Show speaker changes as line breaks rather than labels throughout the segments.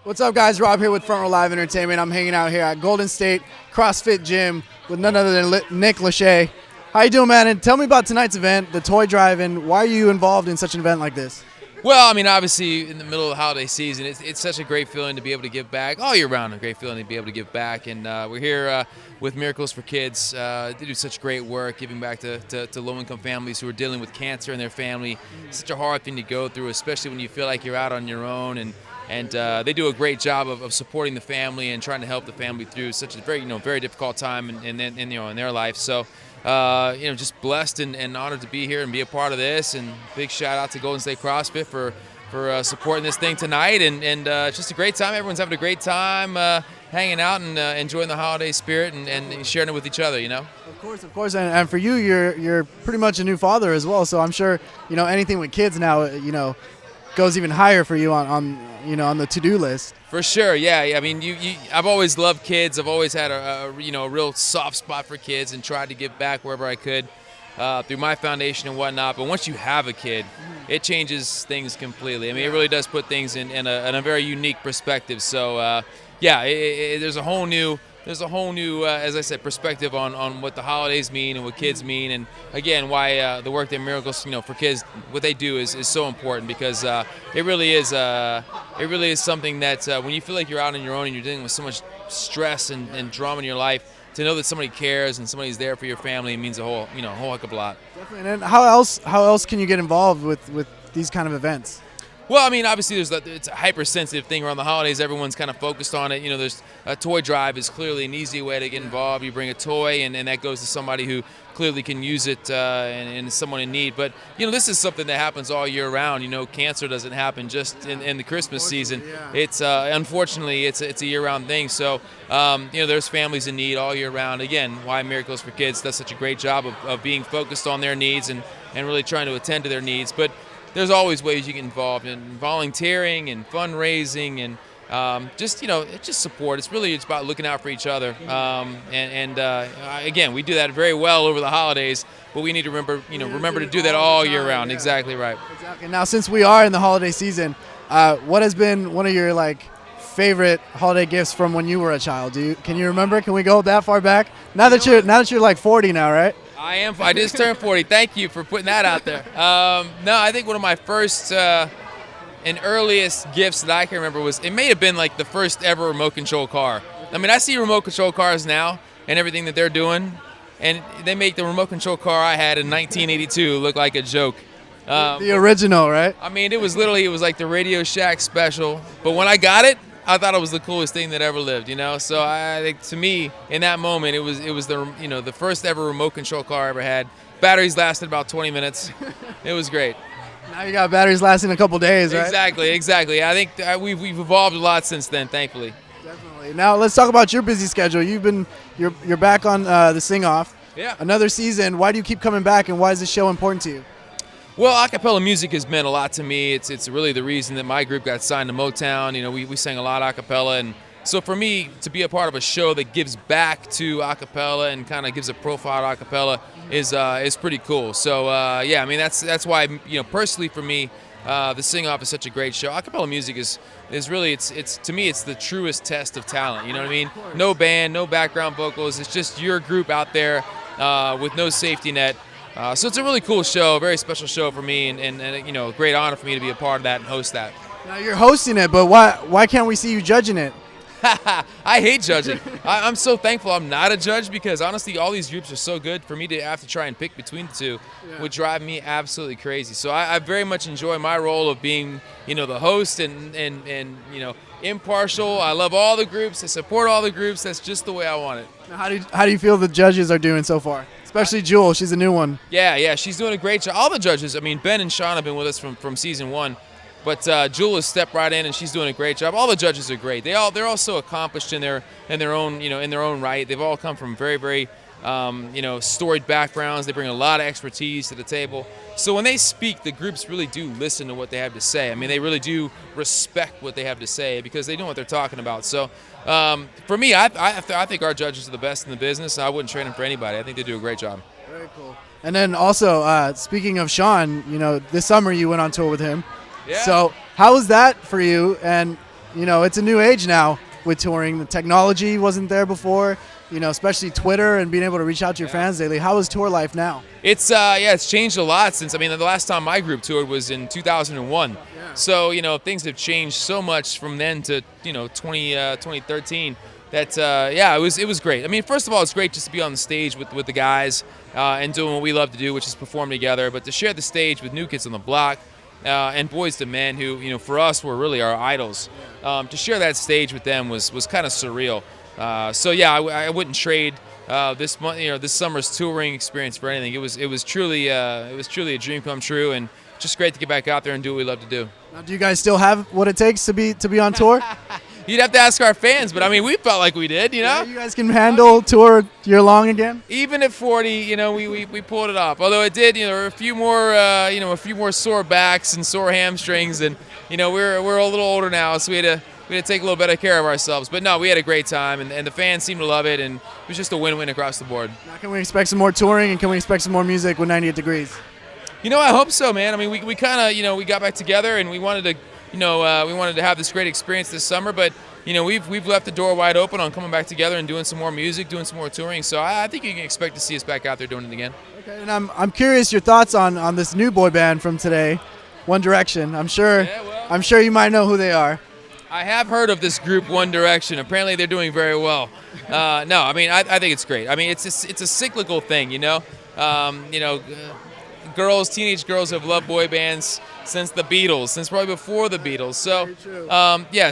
What's up, guys? Rob here with Front Row Live Entertainment. I'm hanging out here at Golden State CrossFit Gym with none other than Nick Lachey. How you doing, man? And tell me about tonight's event, the toy drive-in. Why are you involved in such an event like this?
Well, I mean, obviously, in the middle of the holiday season, it's such a great feeling to be able to give back all year round. A great feeling to be able to give back, and we're here with Miracles for Kids. They do such great work, giving back to low-income families who are dealing with cancer in their family. It's such a hard thing to go through, especially when you feel like you're out on your own. And they do a great job of supporting the family and trying to help the family through such a very difficult time in their life. So. Just blessed and honored to be here and be a part of this. And big shout out to Golden State CrossFit for supporting this thing tonight. And it's just a great time. Everyone's having a great time hanging out and enjoying the holiday spirit and sharing it with each other.
Of course. And for you, you're pretty much a new father as well. So I'm sure anything with kids now goes even higher for you on the to-do list.
For sure, yeah. I mean, I've always loved kids. I've always had a real soft spot for kids and tried to give back wherever I could through my foundation and whatnot. But once you have a kid, it changes things completely. I mean, it really does put things in a very unique perspective. So, there's a whole new, as I said, perspective on what the holidays mean and what kids mean, and again, why the work that Miracles, for Kids, what they do is so important, because it really is something that when you feel like you're out on your own and you're dealing with so much stress and drama in your life, to know that somebody cares and somebody's there for your family means a whole heck of a lot.
Definitely. And how else can you get involved with these kind of events?
Well, I mean, obviously, it's a hypersensitive thing around the holidays. Everyone's kind of focused on it. There's a toy drive is clearly an easy way to get involved. You bring a toy, and that goes to somebody who clearly can use it and is someone in need. But, this is something that happens all year round. Cancer doesn't happen just in the Christmas season. It's unfortunately, it's a year-round thing. So, there's families in need all year round. Again, why Miracles for Kids does such a great job of being focused on their needs and really trying to attend to their needs. But there's always ways you get involved in volunteering and fundraising and just support. It's about looking out for each other. Again, we do that very well over the holidays, but we need to remember to do that all year round. Yeah. Exactly right.
Exactly. Now, since we are in the holiday season, what has been one of your favorite holiday gifts from when you were a child? Can you remember? Can we go that far back? Now that you're 40 now, right?
I am. I just turned 40. Thank you for putting that out there. No, I think one of my first and earliest gifts that I can remember was, it may have been the first ever remote control car. I mean, I see remote control cars now and everything that they're doing, and they make the remote control car I had in 1982 look like a joke.
The original, right?
I mean, it was like the Radio Shack special, but when I got it, I thought it was the coolest thing that ever lived, So I think, to me, in that moment, it was the first ever remote control car I ever had. Batteries lasted about 20 minutes. It was great.
Now you got batteries lasting a couple days, right?
Exactly. I think we've evolved a lot since then, thankfully.
Definitely. Now let's talk about your busy schedule. You're back on the Sing Off.
Yeah.
Another season. Why do you keep coming back, and why is this show important to you?
Well, acapella music has meant a lot to me. It's really the reason that my group got signed to Motown. We sang a lot acapella, and so for me to be a part of a show that gives back to acapella and kind of gives a profile to acapella is pretty cool. So I mean that's why personally for me, the Sing Off is such a great show. Acapella music is really it's to me it's the truest test of talent. You know what I mean? No band, no background vocals. It's just your group out there with no safety net. So it's a really cool show, a very special show for me, and a great honor for me to be a part of that and host that.
Now you're hosting it, but why can't we see you judging it?
I hate judging. I'm so thankful I'm not a judge, because honestly, all these groups are so good. For me to have to try and pick between the two would drive me absolutely crazy. So I very much enjoy my role of being, the host and impartial. I love all the groups. I support all the groups. That's just the way I want it.
Now, how do you feel the judges are doing so far? Especially Jewel, she's a new one.
Yeah, she's doing a great job. All the judges, I mean, Ben and Sean have been with us from season 1. But Jewel has stepped right in, and she's doing a great job. All the judges are great. They're all so accomplished in their own right. They've all come from very, very storied backgrounds. They bring a lot of expertise to the table. So when they speak, the groups really do listen to what they have to say. I mean, they really do respect what they have to say, because they know what they're talking about. So for me, I think our judges are the best in the business. I wouldn't trade them for anybody. I think they do a great job.
Very cool. And then also, speaking of Sean, this summer you went on tour with him.
Yeah.
So how was that for you? And you know, it's a new age now with touring. The technology wasn't there before, you know, especially Twitter and being able to reach out to your fans daily. How is tour life now?
It's it's changed a lot since, I mean, the last time my group toured was in 2001.
Yeah.
So, you know, things have changed so much from then to, you know, 2013 that, it was great. I mean, first of all, it's great just to be on the stage with the guys and doing what we love to do, which is perform together. But to share the stage with New Kids on the Block and Boys to Men, who, you know, for us were really our idols, to share that stage with them was kind of surreal. I wouldn't trade this summer's touring experience for anything. It was truly a dream come true, and just great to get back out there and do what we love to do.
Now, do you guys still have what it takes to be on tour?
You'd have to ask our fans, but I mean, we felt like we did, you know.
Yeah, you guys can handle tour year long again.
Even at 40, you know, we pulled it off. Although it did, you know, a few more sore backs and sore hamstrings, and you know, we're a little older now, so we had to take a little better care of ourselves. But no, we had a great time, and the fans seemed to love it, and it was just a win-win across the board.
Now, can we expect some more touring, and can we expect some more music with 98 Degrees?
You know, I hope so, man. I mean, we kind of, you know, we got back together, and we wanted to, you know, have this great experience this summer, but you know, we've left the door wide open on coming back together and doing some more music, doing some more touring. So I think you can expect to see us back out there doing it again. Okay,
and I'm curious your thoughts on this new boy band from today, One Direction. I'm sure you might know who they are.
I have heard of this group, One Direction. Apparently, they're doing very well. No, I mean, I think it's great. I mean, it's a cyclical thing, you know. Teenage girls have loved boy bands since the Beatles, since probably before the Beatles. So,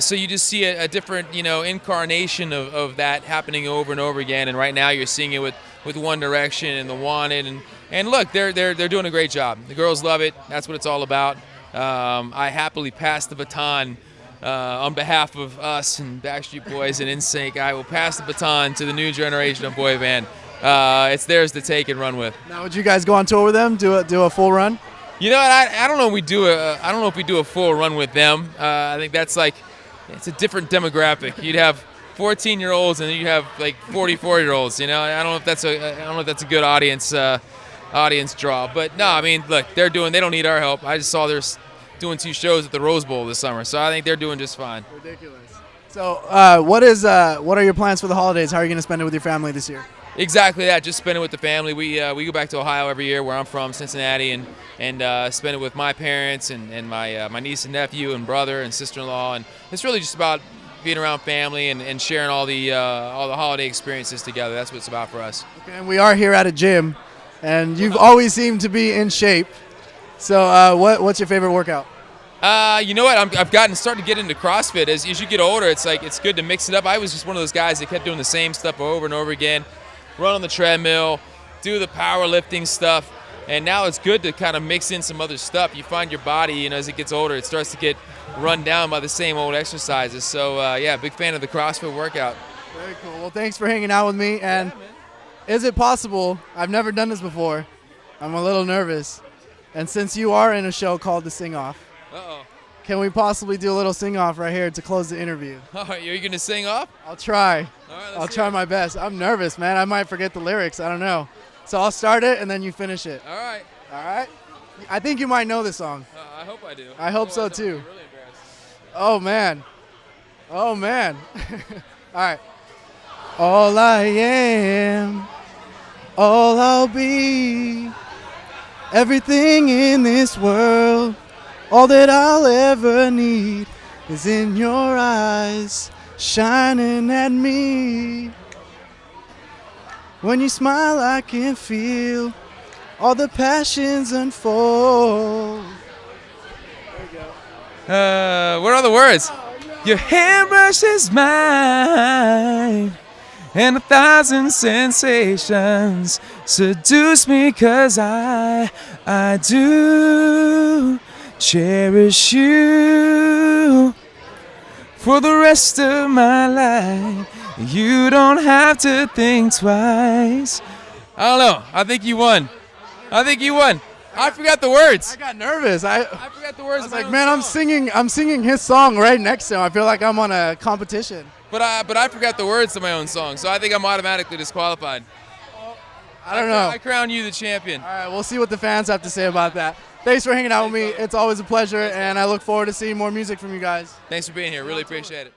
so you just see a different, you know, incarnation of that happening over and over again. And right now, you're seeing it with One Direction and The Wanted, and look, they're doing a great job. The girls love it. That's what it's all about. I happily pass the baton. On behalf of us and Backstreet Boys and NSYNC, I will pass the baton to the new generation of boy band. It's theirs to take and run with.
Now, would you guys go on tour with them? Do a full run?
You know what? I don't know if we do a full run with them. I think that's it's a different demographic. You'd have 14-year-olds and then you have like 44-year-olds. You know, I don't know if that's a good audience draw. But no, I mean, look, they don't need our help. I just saw they're doing 2 shows at the Rose Bowl this summer, so I think they're doing just fine.
Ridiculous. So, what are your plans for the holidays? How are you going to spend it with your family this year?
Exactly that. Just spend it with the family. We go back to Ohio every year, where I'm from, Cincinnati, and spend it with my parents and my niece and nephew and brother and sister-in-law. And it's really just about being around family and sharing all the holiday experiences together. That's what it's about for us. Okay,
and we are here at a gym, and you've always seemed to be in shape. So what's your favorite workout?
You know what? I've started to get into CrossFit. As you get older, it's good to mix it up. I was just one of those guys that kept doing the same stuff over and over again. Run on the treadmill, do the powerlifting stuff, and now it's good to kind of mix in some other stuff. You find your body, you know, as it gets older, it starts to get run down by the same old exercises. So big fan of the CrossFit workout.
Very cool. Well, thanks for hanging out with me. And is it possible? I've never done this before. I'm a little nervous. And since you are in a show called The Sing Off, can we possibly do a little sing off right here to close the interview?
All right, are you going to sing off?
I'll try.
All right,
I'll try my best. I'm nervous, man. I might forget the lyrics. I don't know. So I'll start it and then you finish it.
All right.
All right? I think you might know this song.
I hope I do.
I hope so too.
I'm really embarrassed.
Oh, man. Oh, man. All right. All I am, all I'll be, everything in this world, all that I'll ever need is in your eyes, shining at me. When you smile, I can feel all the passions unfold. There you
go. What are the words? Your hairbrush is mine, and 1,000 sensations seduce me, 'cause I do cherish you for the rest of my life. You don't have to think twice. I don't know. I think you won. I forgot the words.
I got nervous. I
forgot the words.
I was like, man, I'm singing his song right next to him. I feel like I'm on a competition.
But I forgot the words to my own song, so I think I'm automatically disqualified.
I don't know.
I crown you the champion.
All right, we'll see what the fans have to say about that. Thanks for hanging out with me. It's always a pleasure, and I look forward to seeing more music from you guys.
Thanks for being here. Really appreciate it.